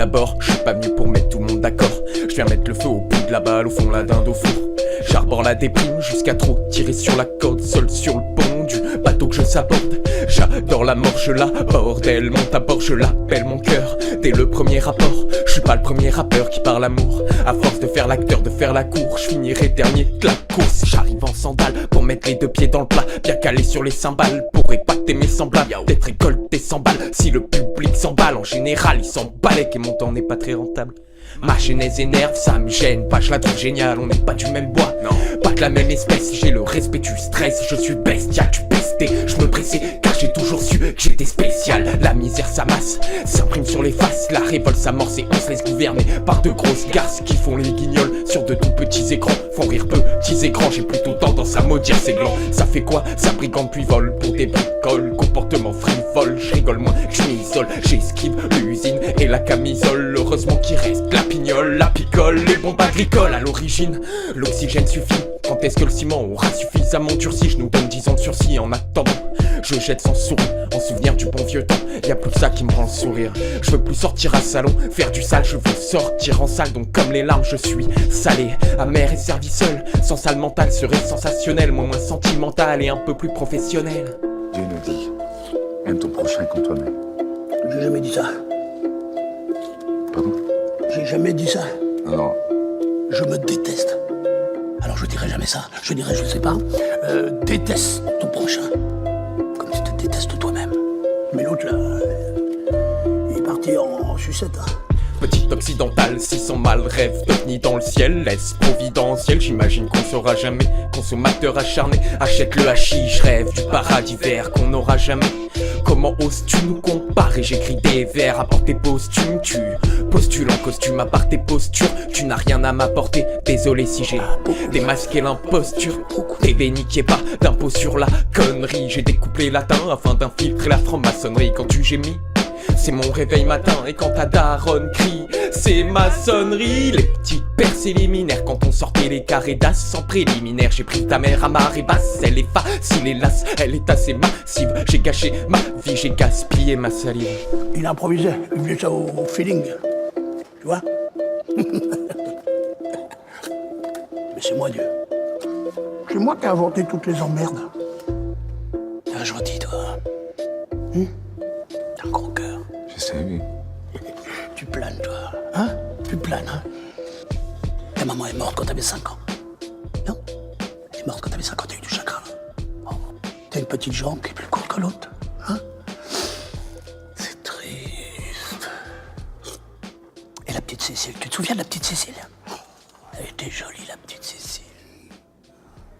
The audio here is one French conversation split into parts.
d'abord, je suis pas venu pour mettre tout le monde d'accord. Je viens mettre le feu au bout de la balle, au fond la dinde au four. J'arbore la déprime jusqu'à trop tirer sur la corde, seul sur le pont du bateau que je saborde. J'adore la mort, je l'aborde, elle monte à bord, je l'appelle mon cœur. Dès le premier rapport, je suis pas le premier rappeur qui parle amour. À force de faire l'acteur, de faire la cour, je finirai dernier de la course. J'arrive en sandales pour mettre les deux pieds dans le plat, bien calé sur les cymbales pour épater mes semblables. D'être récolté 100 balles, si le public s'emballe, en général il s'emballait et mon temps n'est pas très rentable. Ma genèse énerve, ça me gêne pas, je la trouve géniale, on n'est pas du même bois, non, pas de la même espèce, j'ai le respect du stress, je suis bestial, tu pestais, je me pressais, car j'ai toujours su que j'étais spécial. La misère s'amasse, s'imprime sur les faces, la révolte s'amorce et on se laisse gouverner par de grosses garces qui font les guignols sur de tout petits écrans, font rire petits écrans, j'ai plutôt tendance à maudire ces glands. Ça fait quoi, ça brigande puis vole pour des bricoles, comportement frivole, je rigole moins que je m'isole, j'esquive l'usine et la camisole, heureusement qu'il reste la pignole, la picole, les bombes agricoles. À l'origine, l'oxygène suffit. Quand est-ce que le ciment aura suffisamment durci? Je nous donne 10 ans de sursis en attendant. Je jette sans sourire, en souvenir du bon vieux temps. Y'a plus que ça qui me rend le sourire. Je veux plus sortir à salon, faire du sale, je veux sortir en salle. Donc comme les larmes, je suis salé, amer et servi seul. Sans sale mental serait sensationnel, moins sentimental et un peu plus professionnel. Dieu nous dit, aime ton prochain comme toi-même. J'ai jamais dit ça. Pardon? J'ai jamais dit ça. Non. Je me déteste. Alors je dirais jamais ça. Je dirais, je sais pas, déteste ton prochain. Comme tu te détestes toi-même. Mais l'autre là, il est parti en sucette. Hein. Petit occidental, 600 mal rêve d'ovni dans le ciel, laisse providentiel, j'imagine qu'on saura jamais. Consommateur acharné, achète le hachis, je rêve du paradis vert qu'on n'aura jamais. Comment oses-tu nous comparer? J'écris des vers à portée posthume. Tu postules en costume à part tes postures. Tu n'as rien à m'apporter, désolé si j'ai démasqué l'imposture. T'es béniqué pas d'impôt sur la connerie. J'ai découpé latin afin d'infiltrer la franc-maçonnerie. Quand tu gémis, c'est mon réveil matin. Et quand ta daronne crie, c'est maçonnerie. Les petites percées liminaires quand on sortait les carrés d'as sans préliminaire. J'ai pris ta mère à marée basse, elle est facile hélas, elle est assez massive. J'ai gâché ma vie, j'ai gaspillé ma salive. Il a improvisé, il faisait ça au feeling. Tu vois? Mais c'est moi Dieu. C'est moi qui ai inventé toutes les emmerdes. T'es un gentil toi. T'as un gros cœur. Je sais, oui. Tu planes, toi. Hein? Tu planes, hein? Ta maman est morte quand t'avais 5 ans. Non? Elle est morte quand t'avais 5 ans, t'as eu du chagrin. Oh. T'as une petite jambe qui est plus courte que l'autre. Hein? C'est triste. Et la petite Cécile, tu te souviens de la petite Cécile? Elle était jolie, la petite Cécile.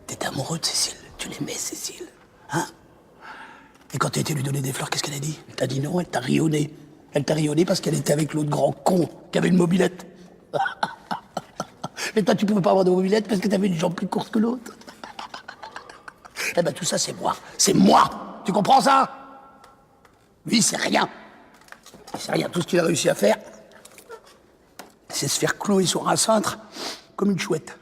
T'étais amoureux de Cécile. Tu l'aimais, Cécile. Hein? Et quand t'as été lui donner des fleurs, qu'est-ce qu'elle a dit? Elle t'a dit non, elle t'a rionné. Elle t'a rionné parce qu'elle était avec l'autre grand con qui avait une mobilette. Mais toi, tu pouvais pas avoir de mobilette parce que t'avais une jambe plus courte que l'autre. Eh ben, tout ça, c'est moi. C'est moi. Tu comprends ça? Lui, c'est rien. C'est rien. Tout ce qu'il a réussi à faire, c'est se faire clouer sur un cintre comme une chouette.